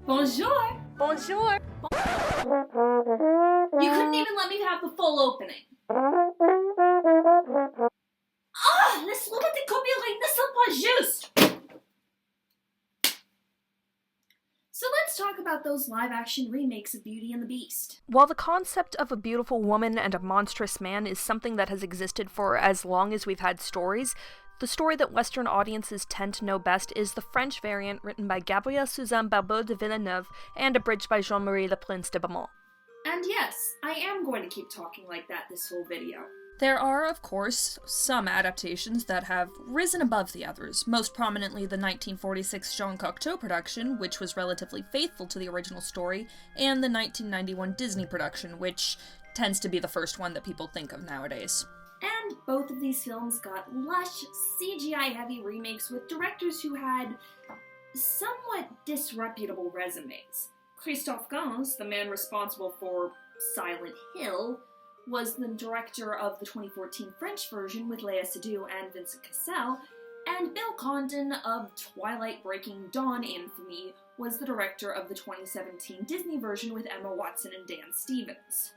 Bonjour! Bonjour! You couldn't even let me have the full opening. Laisse-moi te copier, ne sont pas juste! So let's talk about those live-action remakes of Beauty and the Beast. While the concept of a beautiful woman and a monstrous man is something that has existed for as long as we've had stories, the story that Western audiences tend to know best is the French variant written by Gabriel Suzanne Barbeau de Villeneuve and abridged by Jean-Marie Le Prince de Beaumont. And yes, I am going to keep talking like that this whole video. There are, of course, some adaptations that have risen above the others, most prominently the 1946 Jean Cocteau production, which was relatively faithful to the original story, and the 1991 Disney production, which tends to be the first one that people think of nowadays. And both of these films got lush, CGI-heavy remakes with directors who had somewhat disreputable resumes. Christophe Gans, the man responsible for Silent Hill, was the director of the 2014 French version with Léa Seydoux and Vincent Cassel, and Bill Condon of Twilight Breaking Dawn infamy was the director of the 2017 Disney version with Emma Watson and Dan Stevens.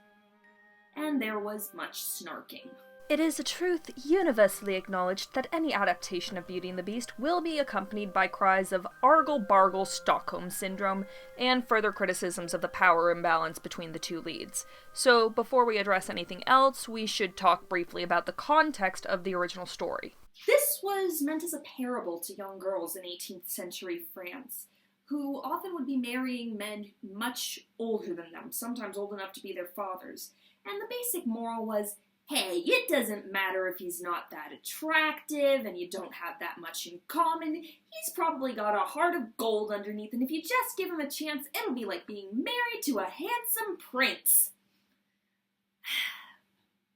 And there was much snarking. It is a truth universally acknowledged that any adaptation of Beauty and the Beast will be accompanied by cries of argle-bargle Stockholm Syndrome and further criticisms of the power imbalance between the two leads. So before we address anything else, we should talk briefly about the context of the original story. This was meant as a parable to young girls in 18th century France, who often would be marrying men much older than them, sometimes old enough to be their fathers. And the basic moral was, hey, it doesn't matter if he's not that attractive and you don't have that much in common. He's probably got a heart of gold underneath, and if you just give him a chance, it'll be like being married to a handsome prince.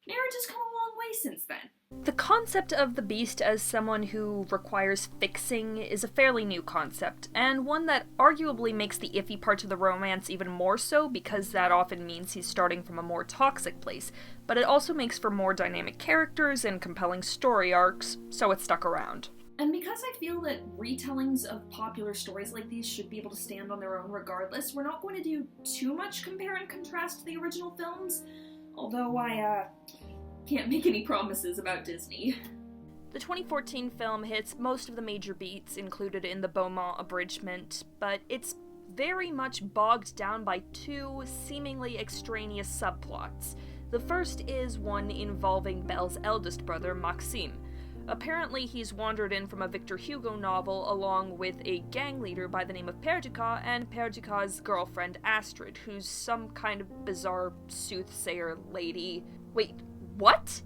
Marriage has come a long way since then. The concept of the Beast as someone who requires fixing is a fairly new concept, and one that arguably makes the iffy parts of the romance even more so because that often means he's starting from a more toxic place, but it also makes for more dynamic characters and compelling story arcs, so it stuck around. And because I feel that retellings of popular stories like these should be able to stand on their own regardless, we're not going to do too much compare and contrast to the original films, although I can't make any promises about Disney. The 2014 film hits most of the major beats included in the Beaumont abridgment, but it's very much bogged down by two seemingly extraneous subplots. The first is one involving Belle's eldest brother, Maxime. Apparently he's wandered in from a Victor Hugo novel along with a gang leader by the name of Père Ducas and Père Ducas' girlfriend Astrid, who's some kind of bizarre soothsayer lady. Wait, what?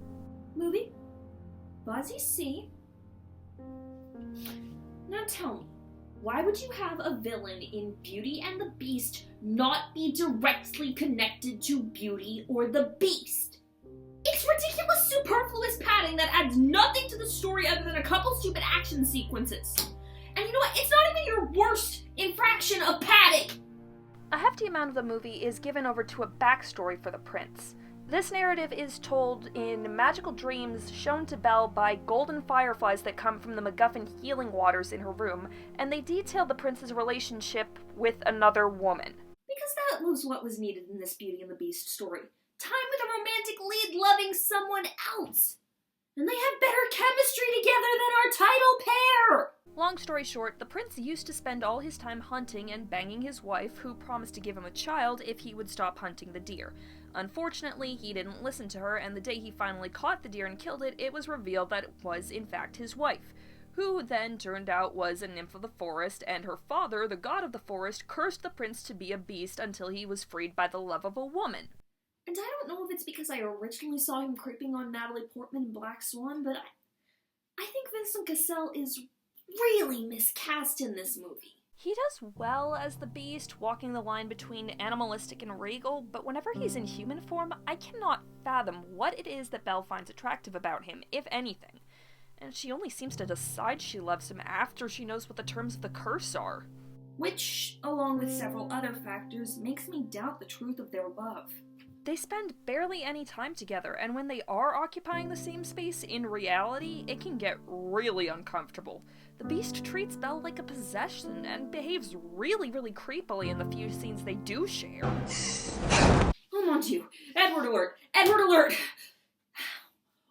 Movie? Vas-y, see? Now tell me, why would you have a villain in Beauty and the Beast not be directly connected to Beauty or the Beast? It's ridiculous, superfluous padding that adds nothing to the story other than a couple stupid action sequences. And you know what? It's not even your worst infraction of padding! A hefty amount of the movie is given over to a backstory for the prince. This narrative is told in magical dreams shown to Belle by golden fireflies that come from the MacGuffin healing waters in her room, and they detail the prince's relationship with another woman. Because that was what was needed in this Beauty and the Beast story. Time with a romantic lead loving someone else. And they have better chemistry together than our title pair! Long story short, the prince used to spend all his time hunting and banging his wife, who promised to give him a child if he would stop hunting the deer. Unfortunately, he didn't listen to her, and the day he finally caught the deer and killed it, it was revealed that it was in fact his wife, who then turned out was a nymph of the forest, and her father, the god of the forest, cursed the prince to be a beast until he was freed by the love of a woman. And I don't know if it's because I originally saw him creeping on Natalie Portman in Black Swan, but I think Vincent Cassel is really miscast in this movie. He does well as the Beast, walking the line between animalistic and regal, but whenever he's in human form, I cannot fathom what it is that Belle finds attractive about him, if anything. And she only seems to decide she loves him after she knows what the terms of the curse are. Which, along with several other factors, makes me doubt the truth of their love. they spend barely any time together, and when they are occupying the same space in reality, it can get really uncomfortable. The Beast treats Belle like a possession and behaves really, really creepily in the few scenes they do share. Oh mon dieu! Edward alert! Edward alert!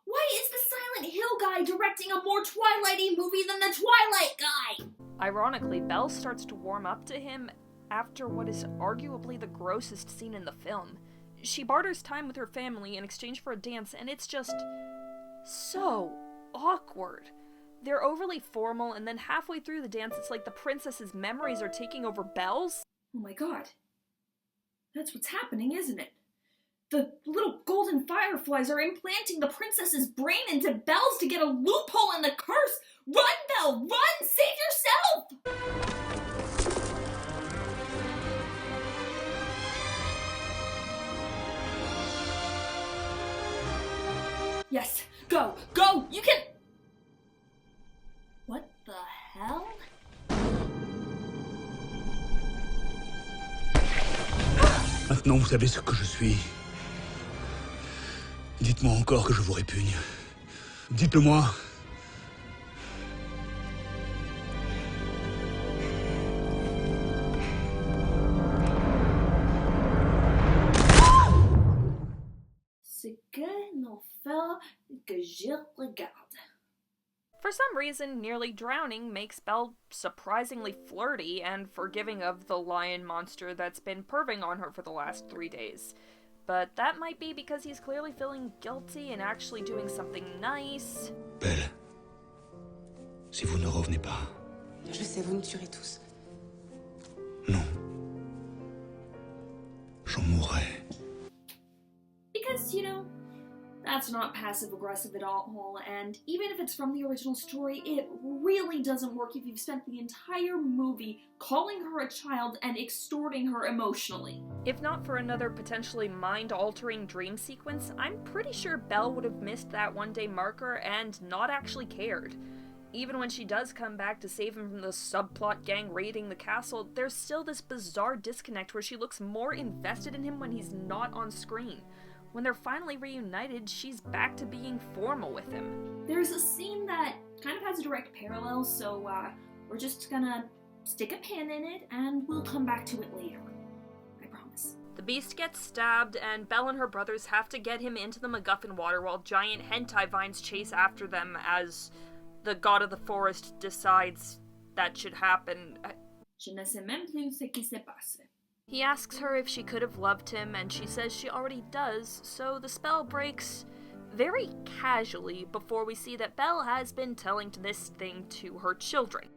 Why is the Silent Hill guy directing a more Twilight-y movie than the Twilight guy? Ironically, Belle starts to warm up to him after what is arguably the grossest scene in the film. She barters time with her family in exchange for a dance, and it's just so awkward. They're overly formal, and then halfway through the dance, it's like the princess's memories are taking over Belle's. Oh my god. That's what's happening, isn't it? The little golden fireflies are implanting the princess's brain into Belle's to get a loophole in the curse! Run, Belle! Run! Save yourself! Yes, go! Go! You can... What the hell? Maintenant, vous savez ce que je suis. Dites-moi encore que je vous répugne. Dites-le-moi. C'est que non fait que je regarde. For some reason, nearly drowning makes Belle surprisingly flirty and forgiving of the lion monster that's been perving on her for the last 3 days. But that might be because he's clearly feeling guilty and actually doing something nice. Belle, si vous ne revenez pas... Je sais, vous me tuerez tous. Non. J'en mourrai. Because, you know, that's not passive-aggressive at all, and even if it's from the original story, it really doesn't work if you've spent the entire movie calling her a child and extorting her emotionally. If not for another potentially mind-altering dream sequence, I'm pretty sure Belle would have missed that one-day marker and not actually cared. Even when she does come back to save him from the subplot gang raiding the castle, there's still this bizarre disconnect where she looks more invested in him when he's not on screen. When they're finally reunited, she's back to being formal with him. There's a scene that kind of has a direct parallel, so we're just gonna stick a pin in it and we'll come back to it later. I promise. The Beast gets stabbed, and Belle and her brothers have to get him into the MacGuffin water while giant hentai vines chase after them as the god of the forest decides that should happen. Je ne sais même plus ce qui s'est passé. He asks her if she could have loved him, and she says she already does, so the spell breaks very casually before we see that Belle has been telling this thing to her children.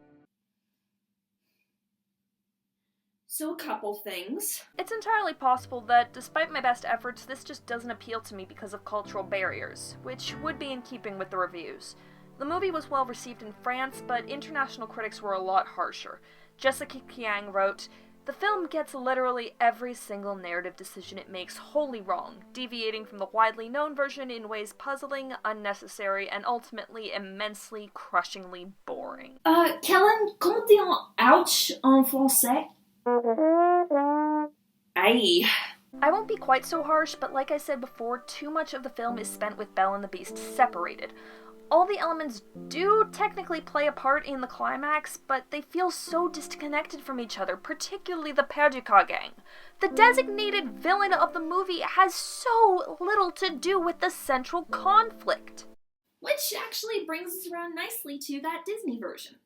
So a couple things. It's entirely possible that, despite my best efforts, this just doesn't appeal to me because of cultural barriers, which would be in keeping with the reviews. The movie was well received in France, but international critics were a lot harsher. Jessica Kiang wrote, "The film gets literally every single narrative decision it makes wholly wrong, deviating from the widely known version in ways puzzling, unnecessary, and ultimately immensely, crushingly boring." Kellen, comment dit en ouch en français? Aye. I won't be quite so harsh, but like I said before, too much of the film is spent with Belle and the Beast separated. All the elements do technically play a part in the climax, but they feel so disconnected from each other, particularly the Perduca gang. The designated villain of the movie has so little to do with the central conflict. Which actually brings us around nicely to that Disney version.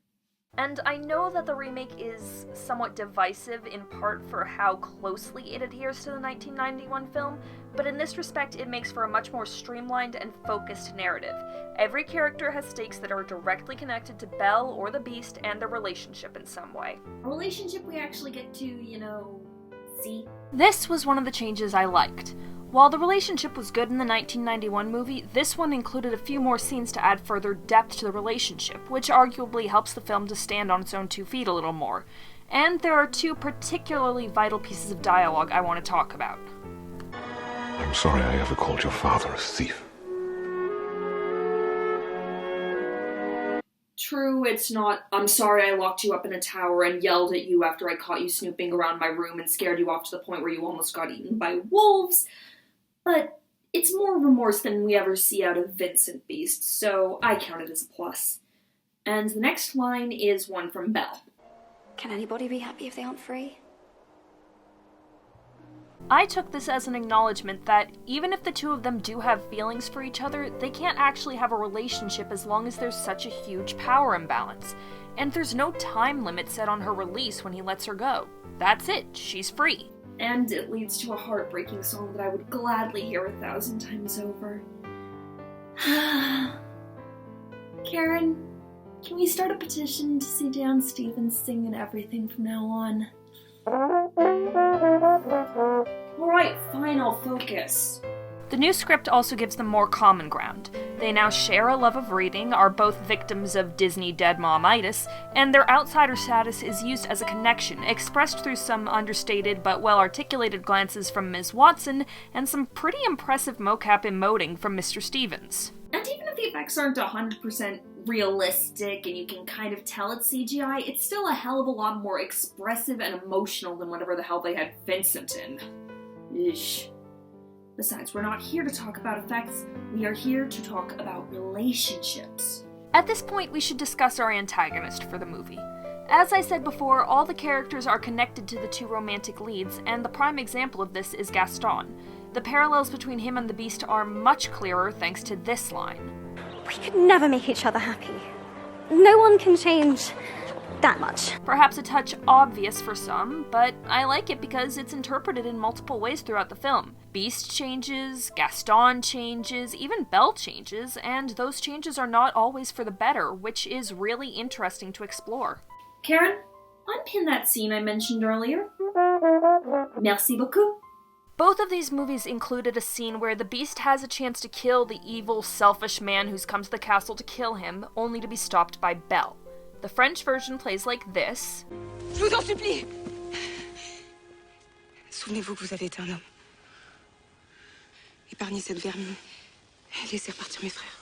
And I know that the remake is somewhat divisive in part for how closely it adheres to the 1991 film, but in this respect it makes for a much more streamlined and focused narrative. Every character has stakes that are directly connected to Belle or the Beast and their relationship in some way. A relationship we actually get to, see. This was one of the changes I liked. While the relationship was good in the 1991 movie, this one included a few more scenes to add further depth to the relationship, which arguably helps the film to stand on its own 2 feet a little more. And there are 2 particularly vital pieces of dialogue I want to talk about. I'm sorry I ever called your father a thief. True, it's not, "I'm sorry I locked you up in a tower and yelled at you after I caught you snooping around my room and scared you off to the point where you almost got eaten by wolves." But it's more remorse than we ever see out of Vincent Beast, so I count it as a plus. And the next line is one from Belle. Can anybody be happy if they aren't free? I took this as an acknowledgement that even if the two of them do have feelings for each other, they can't actually have a relationship as long as there's such a huge power imbalance. And there's no time limit set on her release when he lets her go. That's it, she's free. And it leads to a heartbreaking song that I would gladly hear 1,000 times over. Karen, can we start a petition to see Dan Stevens sing and everything from now on? Alright, fine, I'll focus. The new script also gives them more common ground. They now share a love of reading, are both victims of Disney dead momitis, and their outsider status is used as a connection, expressed through some understated but well-articulated glances from Ms. Watson, and some pretty impressive mocap emoting from Mr. Stevens. And even if the effects aren't 100% realistic and you can kind of tell it's CGI, it's still a hell of a lot more expressive and emotional than whatever the hell they had Vincent in. Eesh. Besides, we're not here to talk about effects, we are here to talk about relationships. At this point, we should discuss our antagonist for the movie. As I said before, all the characters are connected to the two romantic leads, and the prime example of this is Gaston. The parallels between him and the Beast are much clearer thanks to this line. We could never make each other happy. No one can change that much. Perhaps a touch obvious for some, but I like it because it's interpreted in multiple ways throughout the film. Beast changes, Gaston changes, even Belle changes, and those changes are not always for the better, which is really interesting to explore. Karen, unpin that scene I mentioned earlier. Merci beaucoup. Both of these movies included a scene where the Beast has a chance to kill the evil, selfish man who's come to the castle to kill him, only to be stopped by Belle. The French version plays like this. Je vous en supplie. Souvenez-vous que vous avez été un homme. Épargnez cette vermine et laissez repartir mes frères.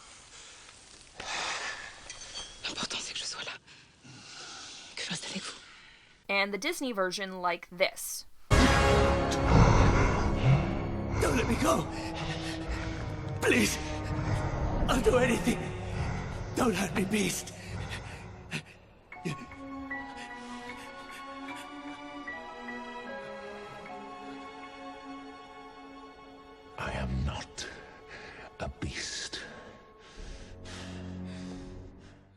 L'important c'est que je sois là. Que je reste avec vous. And the Disney version like this. Don't let me go. Please. I'll do anything. Don't hurt me, Beast. I am not a beast.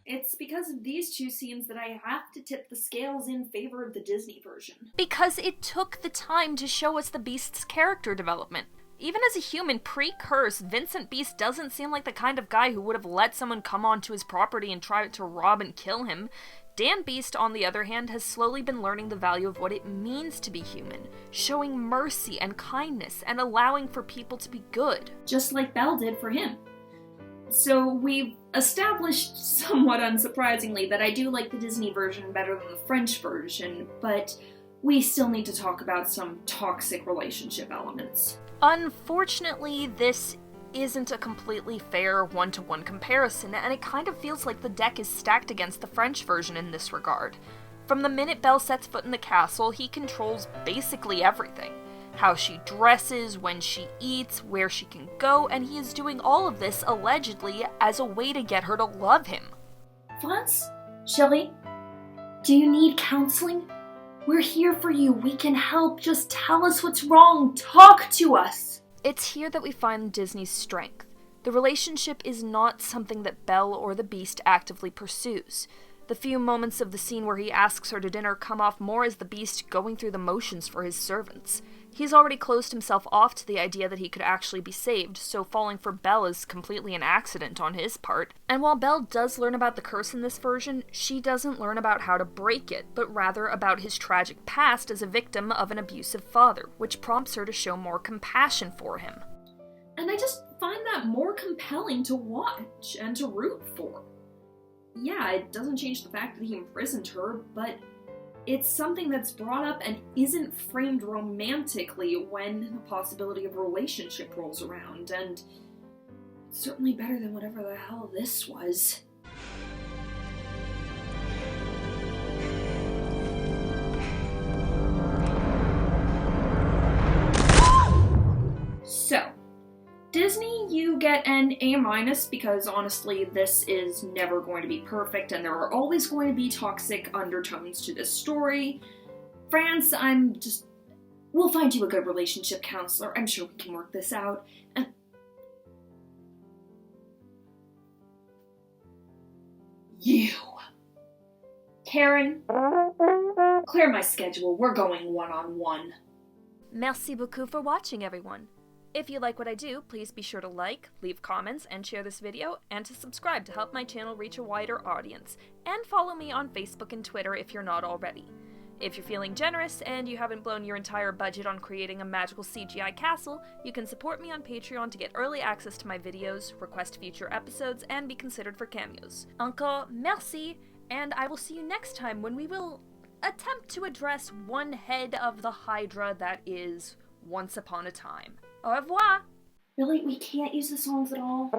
It's because of these two scenes that I have to tip the scales in favor of the Disney version. Because it took the time to show us the Beast's character development. Even as a human pre-curse, Vincent Beast doesn't seem like the kind of guy who would have let someone come onto his property and try to rob and kill him. Dan Beast, on the other hand, has slowly been learning the value of what it means to be human, showing mercy and kindness, and allowing for people to be good. Just like Belle did for him. So we've established, somewhat unsurprisingly, that I do like the Disney version better than the French version, but we still need to talk about some toxic relationship elements. Unfortunately, this isn't a completely fair one-to-one comparison, and it kind of feels like the deck is stacked against the French version in this regard. From the minute Belle sets foot in the castle, he controls basically everything. How she dresses, when she eats, where she can go, and he is doing all of this, allegedly, as a way to get her to love him. France? Shelly? Do you need counseling? We're here for you. We can help. Just tell us what's wrong. Talk to us. It's here that we find Disney's strength. The relationship is not something that Belle or the Beast actively pursues. The few moments of the scene where he asks her to dinner come off more as the Beast going through the motions for his servants. He's already closed himself off to the idea that he could actually be saved, so falling for Belle is completely an accident on his part. And while Belle does learn about the curse in this version, she doesn't learn about how to break it, but rather about his tragic past as a victim of an abusive father, which prompts her to show more compassion for him. And I just find that more compelling to watch and to root for. Yeah, it doesn't change the fact that he imprisoned her, but it's something that's brought up and isn't framed romantically when the possibility of a relationship rolls around, and it's certainly better than whatever the hell this was. So, an A- because honestly, this is never going to be perfect and there are always going to be toxic undertones to this story. France, we'll find you a good relationship counselor. I'm sure we can work this out. And you. Karen, clear my schedule. We're going one-on-one. Merci beaucoup for watching, everyone. If you like what I do, please be sure to like, leave comments, and share this video, and to subscribe to help my channel reach a wider audience. And follow me on Facebook and Twitter if you're not already. If you're feeling generous and you haven't blown your entire budget on creating a magical CGI castle, you can support me on Patreon to get early access to my videos, request future episodes, and be considered for cameos. Encore merci, and I will see you next time when we will attempt to address one head of the Hydra that is Once Upon a Time. Au revoir! Really? We can't use the songs at all?